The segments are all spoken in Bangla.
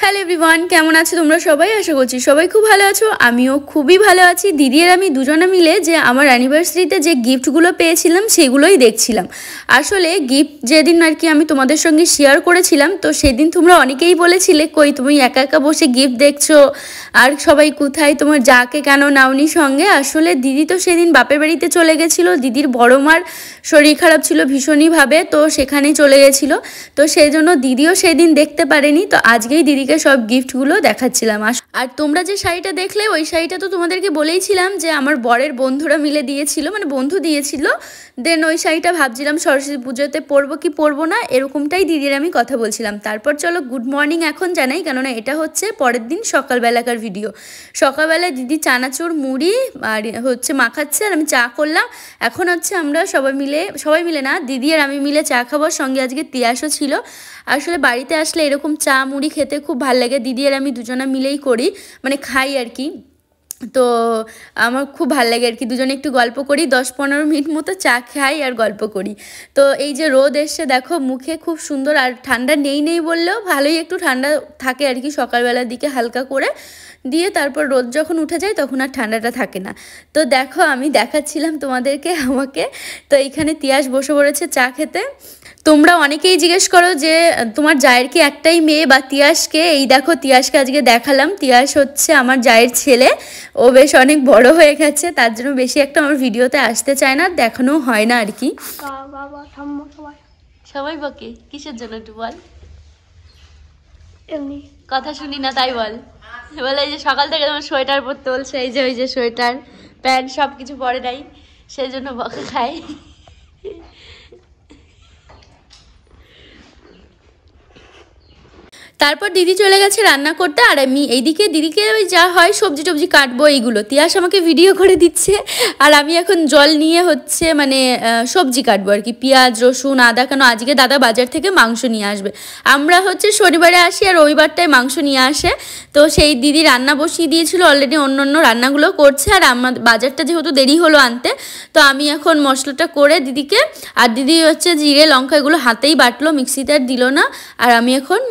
হ্যালো এভরিওয়ান, কেমন আছো তোমরা সবাই? আশা করছি সবাই খুব ভালো আছো। আমিও খুবই ভালো আছি। দিদি আর আমি দুজনে মিলে যে আমার অ্যানিভার্সারিতে যে গিফটগুলো পেয়েছিলাম সেগুলোই দেখছিলাম। আসলে গিফট যেদিন আর কি আমি তোমাদের সঙ্গে শেয়ার করেছিলাম, তো সেদিন তোমরা অনেকেই বলেছিলে কই তুমি একা একা বসে গিফট দেখছো, আর সবাই কোথায়, তোমার যাকে কেন নাওনি সঙ্গে। আসলে দিদি তো সেদিন বাপের বাড়িতে চলে গেছিলো, দিদির বড় মার শরীর খারাপ ছিল ভীষণইভাবে, তো সেখানেই চলে গেছিলো। তো সেই জন্য দিদিও সেদিন দেখতে পারেনি। তো আজকেই দিদিকে সব গিফটগুলো দেখাচ্ছিলাম। আর তোমরা যে শাড়িটা দেখলে ওই শাড়িটা তো তোমাদেরকে বলেইছিলাম যে আমার বরের বন্ধুরা মিলে দিয়েছিল, মানে বন্ধু দিয়েছিল। দেন ওই শাড়িটা ভাবছিলাম সরস্বতী পুজোতে পরবো কি পরবো না, এরকমটাই দিদির আমি কথা বলছিলাম। তারপর চলো গুড মর্নিং এখন জানাই, কেননা এটা হচ্ছে পরের দিন সকালবেলাকার ভিডিও। সকালবেলায় দিদি চানাচুর মুড়ি আর হচ্ছে মাখাচ্ছে, আর আমি চা করলাম। এখন হচ্ছে আমরা সবাই মিলে না, দিদি আর আমি মিলে চা খাবো। সঙ্গে আজকে তিয়াসও ছিল। আসলে বাড়িতে আসলে এরকম চা মুড়ি খেতে খুব ভালো লাগে। দিদি আর আমি দুজনে মিলেই করি, মানে খাই আর কি। তো আমার খুব ভালো লাগে আর কি, দুজনে একটু গল্প করি, 10-15 মিনিট মতো চা খাই আর গল্প করি। তো এই যে রোদ এসছে দেখো মুখে, খুব সুন্দর। আর ঠান্ডা নেই বললেও ভালোই একটু ঠান্ডা থাকে আর কি সকালবেলার দিকে হালকা করে দিয়ে, তারপর রোদ যখন উঠে যায় তখন আর ঠান্ডাটা থাকে না। তো দেখো আমি দেখাচ্ছিলাম তোমাদেরকে আমাকে। তো এইখানে তিয়াস বসে পড়েছে চা খেতে। তোমরা অনেকেই জিজ্ঞেস করো যে তোমার জায়ের কি একটাই মেয়ে বা তিয়াসকে? এই দেখো তিয়াসকে আজকে দেখালাম। তিয়াস হচ্ছে আমার জায়ের ছেলে। ও বেশ অনেক বড় হয়ে গেছে, তার জন্য বেশি একটা আমার ভিডিওতে আসতে চায় না, দেখানো হয় না আর কি। সবাই বকে কিসের জন্য একটু বল। এমনি কথা শুনি না তাই বল। বলে এই যে সকাল থেকে তোমার সোয়েটার পরতে বলছে, এই যে ওই যে সোয়েটার প্যান্ট সব কিছু পরে নাই, সেই জন্য বকা খায়। তারপর দিদি চলে গেছে রান্না করতে, আর আমি এইদিকে দিদিকে ওই যা হয় সবজি টবজি কাটবো এইগুলো। তিয়াস আমাকে ভিডিও করে দিচ্ছে, আর আমি এখন জল নিয়ে হচ্ছে মানে সবজি কাটবো আর কি, পেঁয়াজ রসুন আদা। কেন আজকে দাদা বাজার থেকে মাংস নিয়ে আসবে। আমরা হচ্ছে শনিবারে আসি আর রবিবারটায় মাংস নিয়ে আসে। তো সেই দিদি রান্না বসিয়ে দিয়েছিল অলরেডি, অন্য রান্নাগুলো করছে। আর আমার বাজারটা যেহেতু দেরি হলো আনতে, তো আমি এখন মশলাটা করে দিদিকে, আর দিদি হচ্ছে জিরে লঙ্কা এগুলো হাতেই বাটলো, মিক্সিতে আর দিল না। আর আমি এখন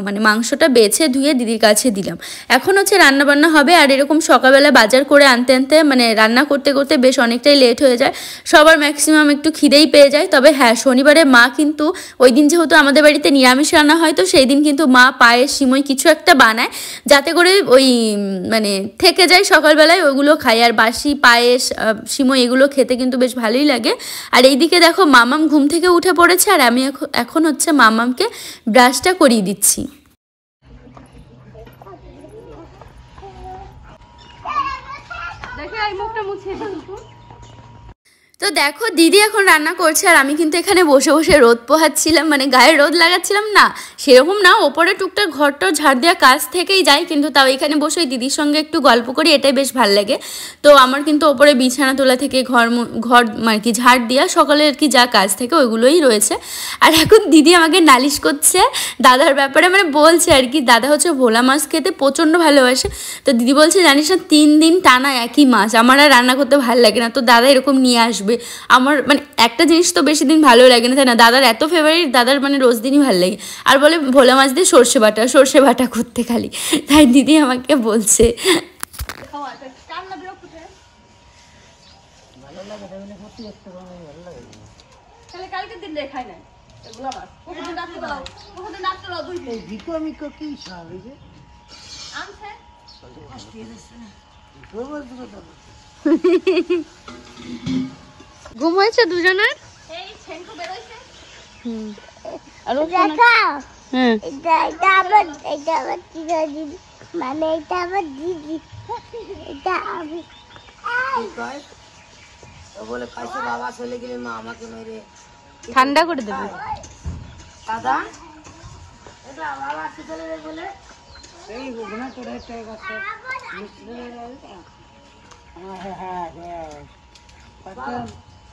মানে মাংসটা বেছে ধুয়ে দিদির কাছে দিলাম। এখন হচ্ছে রান্নাবান্না হবে। আর এরকম সকালবেলা বাজার করে আনতে মানে রান্না করতে করতে বেশ অনেকটাই লেট হয়ে যায়। সবার ম্যাক্সিমাম একটু খিদেই পেয়ে যায়। তবে হ্যাঁ, শনিবারে মা কিন্তু ওই দিন যেহেতু আমাদের বাড়িতে নিরামিষ রান্না হয়, তো সেই দিন কিন্তু মা পায়েস সিমই কিছু একটা বানায়, যাতে করে ওই মানে থেকে যায় সকালবেলায়, ওইগুলো খাই। আর বাসি পায়েস সিমই এগুলো খেতে কিন্তু বেশ ভালোই লাগে। আর এইদিকে দেখো মামাম ঘুম থেকে উঠে পড়েছে, আর আমি এখন হচ্ছে মামামকে ব্রাশটা করিয়ে দিচ্ছি। তো দেখো দিদি এখন রান্না করছে, আর আমি কিন্তু এখানে বসে বসে রোদ পোহাচ্ছিলাম, মানে গায়ে রোদ লাগাচ্ছিলাম না, সেরকম না, ওপরে টুকটাক ঘরটা ঝাড় দেওয়া কাজ থেকেই যায়, কিন্তু তাও এখানে বসে দিদির সঙ্গে একটু গল্প করি, এটাই বেশ ভালো লাগে। তো আমার কিন্তু ওপরে বিছানা তোলা থেকে ঘর মানে কি ঝাড় দেওয়া সকালে আর কি যা কাজ থেকে ওইগুলোই রয়েছে। আর এখন দিদি আমাকে নালিশ করছে দাদার ব্যাপারে, মানে বলছে আর কি দাদা হচ্ছে ভোলা মাছ খেতে প্রচণ্ড ভালোবাসে। তো দিদি বলছে জানিস না 3 দিন টানা একই মাছ, আমার আর রান্না করতে ভালো লাগে না, তো দাদা এরকম নিয়ে আসবে। আমার মানে একটা জিনিস তো বেশি দিন ভালো লাগে না, তাই না? দাদার এত ফেভারিট, দাদার মানে রোজ দিনই ভালো লাগে। আর বলে ভোলা মাছ দিয়ে সর্ষে বাটা করতে খালি, তাই দিদি আমাকে বলছে। ঘুম হয়েছে দুজনের? ঠান্ডা করে দেবে দাদা।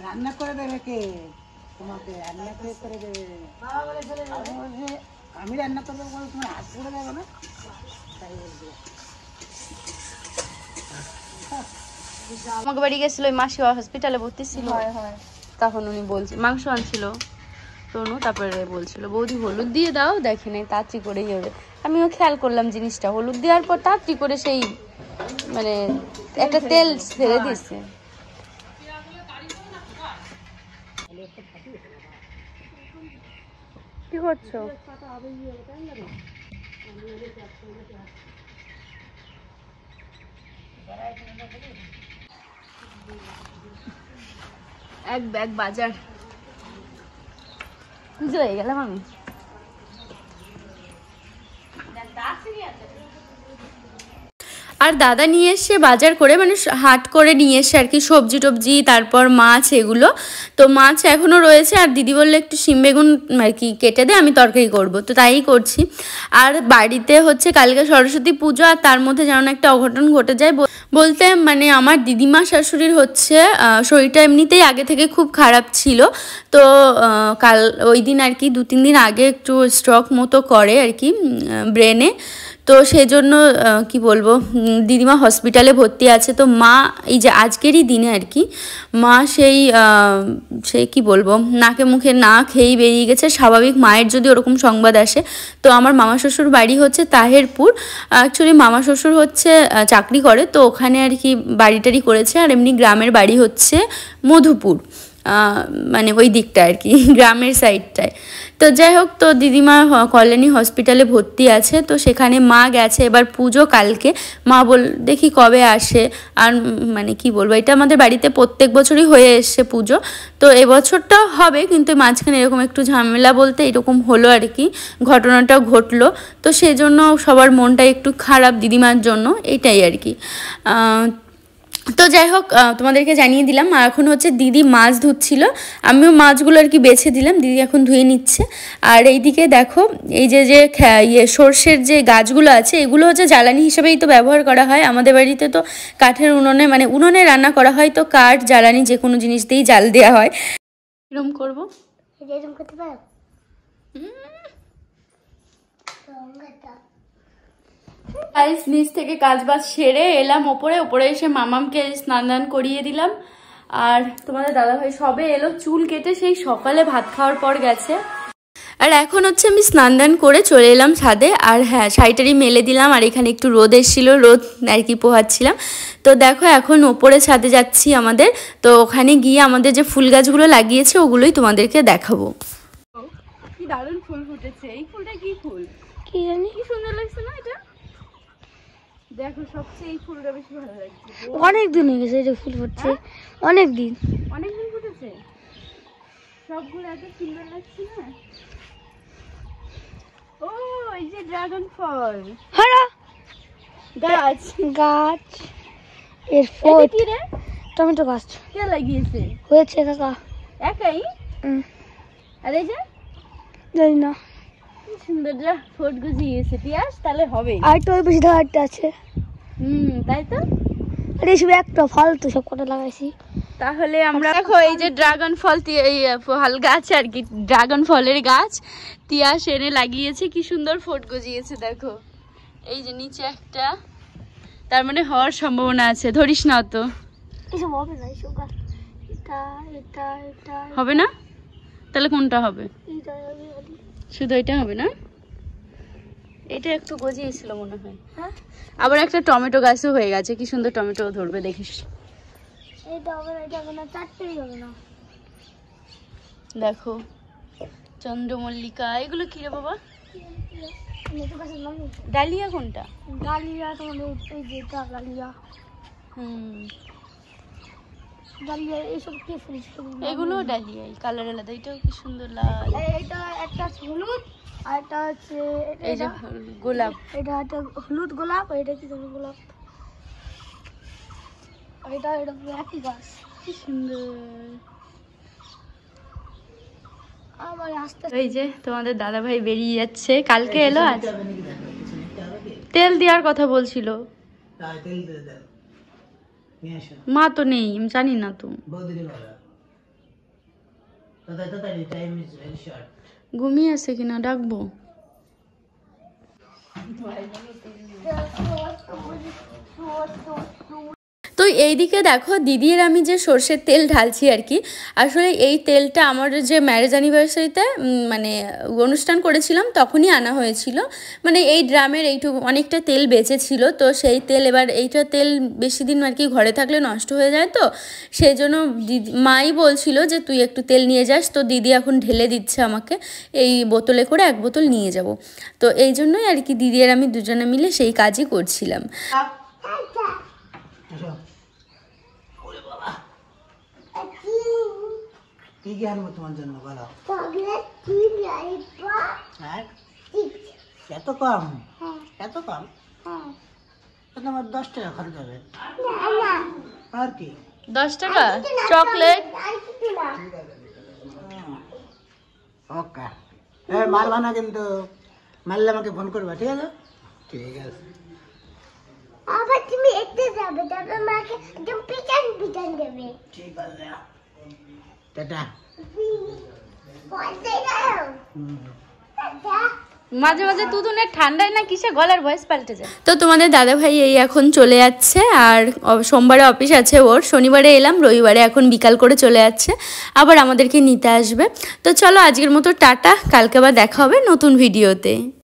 রান্না করে দেবে কে? তোমাকে রান্না করে দেবে। আমি রান্না করবো বলে তোমার হাত করে দেবে না, তাই বলবে। আমাকে বাড়ি গেছিল, ওই মাসি হসপিটালে ভর্তি ছিল, তখন উনি বলছে মাংস আনছিল তনু, তারপরে বলছিল বৌদি হলুদ দিয়ে দাও, দেখে নেই তাড়াতাড়ি করেই হবে। আমিও খেয়াল করলাম জিনিসটা, হলুদ দেওয়ার পর তাড়াতাড়ি করে সেই মানে একটা তেল ছেড়ে দিচ্ছে। কি করছো? এক ব্যাগ বাজার পুজো হয়ে গেলাম আমি। আর দাদা নিয়ে এসে বাজার করে মানে হাট করে নিয়ে এসে আর কি সবজি টবজি, তারপর মাছ, এগুলো তো মাছ এখনও রয়েছে। আর দিদি বললে একটু শিম বেগুন আর কি কেটে দে, আমি তরকারি করব, তো তাই করছি। আর বাড়িতে হচ্ছে কালকে সরস্বতী পুজো, আর তার মধ্যে যেন একটা অঘটন ঘটে যায় বলতে, মানে আমার দিদিমা শাশুড়ির হচ্ছে শরীরটা এমনিতেই আগে থেকে খুব খারাপ ছিল, তো কাল ওই দিন আর কি 2-3 দিন আগে একটু স্ট্রোক মতো করে আর কি ব্রেনে, তো সেই জন্য কি বলবো, দিদিমা হসপিটালে ভর্তি আছে। তো মা এই যে আজকেরই দিনে আর কি মা সেই কি বলবো নাকে মুখে না খেয়েই বেরিয়ে গেছে। স্বাভাবিক মায়ের যদি ওরকম সংবাদ আসে, তো আমার মামা শ্বশুর বাড়ি হচ্ছে তাহেরপুর, অ্যাকচুয়ালি মামা শ্বশুর হচ্ছে চাকরি করে, তো ওখানে আর কি বাড়িটারি করেছে। আর এমনি গ্রামের বাড়ি হচ্ছে মধুপুর, মানে ওই দিকটা আর কি গ্রামের সাইডটায়। তো যাই হোক, তো দিদিমা কল্যাণী হসপিটালে ভর্তি আছে, তো সেখানে মা গেছে। এবার পুজো কালকে, মা দেখি কবে আসে। আর মানে কি বলবো, এটা আমাদের বাড়িতে প্রত্যেক বছরই হয়ে এসছে পুজো, তো এবছরটা হবে, কিন্তু মাঝখানে এরকম একটু ঝামেলা বলতে এরকম হলো আর কি, ঘটনাটা ঘটলো, তো সেই জন্য সবার মনটা একটু খারাপ দিদিমার জন্য, এটাই আর কি। তো যাই হোক, তোমাদেরকে জানিয়ে দিলাম। আর এখন হচ্ছে দিদি মাছ ধুচ্ছিল, আমিও মাছগুলো আর কি বেছে দিলাম, দিদি এখন ধুয়ে নিচ্ছে। আর এইদিকে দেখো, এই যে সর্ষের যে গাছগুলো আছে, এগুলো হচ্ছে জ্বালানি হিসেবেই তো ব্যবহার করা হয় আমাদের বাড়িতে। তো কাঠের উনুনে, মানে উনুনে রান্না করা হয়, তো কাঠ জ্বালানি যে কোনো জিনিস দিয়েই জাল দেওয়া হয়। এরকম করবো, এরকম করতে পারো। নিচ থেকে কাজ বাজ সেরে এলাম ওপরে এসে মামামকে স্নান দান করিয়ে দিলাম। আর তোমাদের দাদাভাই সবে এলো, চুল কেটে সেই সকালে ভাত খাওয়ার পর গেছে। আর এখন হচ্ছে আমি স্নান দান করে চলে এলাম ছাদে। আর হ্যাঁ, শাড়িটারি মেলে দিলাম, আর এখানে একটু রোদ এসেছিল, রোদ আর কি পোহাচ্ছিলাম। তো দেখো এখন ওপরে ছাদে যাচ্ছি আমাদের, তো ওখানে গিয়ে আমাদের যে ফুল গাছগুলো লাগিয়েছে ওগুলোই তোমাদেরকে দেখাবো। কি দারুণ ফুল ফুটেছে, এই ফুলটা কি ফুল কি জানি, কি সুন্দর লাগছে না এটা। দেখো সবচেয়ে এই ফুলটা বেশি ভালো লাগছে, অনেক দিন হয়ে গেছে এটা ফুল ফুটছে, অনেক দিন ফুটেছে, সবগুলো এত সুন্দর লাগছে না। ও এই যে ড্রাগন ফল, হ্যাঁ গাছ এর ফল, কি রে? টমেটো গাছ। কে লাগিয়েছে? হয়েছে কাকা একাই। আর এই যে জানি না, কি সুন্দর যা ফোট গজিয়েছে, পিয়াস তাহলে হবে। আর তো বেশি ধারটা আছে, তাই তো। আরে সব একটা ফল তো সব কটা লাগাইছি। তাহলে আমরা দেখো এই যে ড্রাগন ফল, এই ফল গাছ আর কি, ড্রাগন ফলের গাছ তিয়াস এনে লাগিয়েছে, কি সুন্দর ফোট গজিয়েছে দেখো। এই যে নিচে একটা, তার মানে হওয়ার সম্ভাবনা আছে। ধরিস না তো, এসব হবে না, এসব গাছ এটা এটা এটা হবে না। তাহলে কোনটা হবে? শুধু এটা হবে না, এটা একটু গজিয়েছিল মনে হয়। হ্যাঁ, আবার একটা টমেটো গাছও হয়ে গেছে, কি সুন্দর টমেটো ধরবে দেখিস। এটা হবে না, এটা হবে না, চারটেই হবে না। দেখো চন্দ্রমল্লিকা, এগুলো কি রে বাবা? ডালিয়া কোনটা? ডালিয়া তোমাদের এই যে ডালিয়া, ডালিয়া এইসব কি ফুল? এগুলো ডালিয়া, এই কালার আলাদা, এটাও কি সুন্দর লাল। এটা একটা হলুদ, আর এটা হচ্ছে এই যে গোলাপ, এটা একটা হলুদ গোলাপ, আর এটা কি গোলাপ, আর এটা একই গাছ, কি সুন্দর। এই যে তোমাদের দাদা ভাই বেরিয়ে যাচ্ছে, কালকে এলো, আজ তেল দেওয়ার কথা বলছিল। মা তো নেই, আমি জানি না তো, ঘুমিয়ে আছে কিনা, ডাকবো। তো এইদিকে দেখো দিদির আমি যে সর্ষের তেল ঢালছি আর কি। আসলে এই তেলটা আমার যে ম্যারেজ অ্যানিভার্সারিতে মানে অনুষ্ঠান করেছিলাম তখনই আনা হয়েছিল। মানে এই ড্রামের এইটুকু অনেকটা তেল বেঁচেছিল, তো সেই তেল এবার এইটা তেল বেশি দিন আর কি ঘরে থাকলে নষ্ট হয়ে যায়, তো সেই জন্য মাই বলছিল যে তুই একটু তেল নিয়ে যাস। তো দিদি এখন ঢেলে দিচ্ছে আমাকে, এই বোতলে করে 1 বোতল নিয়ে যাব। তো এই জন্যই আর কি দিদি আর আমি দুজনে মিলে সেই কাজই করছিলাম। কি কি আনবো তোমার জন্য বলো? এত কম? এত কম? তো তোমার 10 টাকা খরচ হবে। আর কি 10 টাকা চকলেট? ওকে, মারবা না কিন্তু, মারলে আমাকে ফোন করবা, ঠিক আছে? ঠিক আছে। আবার তুমি একটু যাবে, তারপর মাকে একদম পিটান পিটান দেবে। ঠিক আছে, টাটা। মাঝে মাঝে তুতুনের ঠান্ডায় না কিসে গলার ভয়েস পাল্টে যায়। তো তোমাদের দাদা ভাই এই এখন চলে যাচ্ছে, আর সোমবারে অফিস আছে ওর, শনিবারে এলাম, রবিবারে এখন বিকাল করে চলে যাচ্ছে, আবার আমাদেরকে নিতে আসবে। তো চলো আজকের মতো টাটা, কালকে আবার দেখা হবে নতুন ভিডিওতে।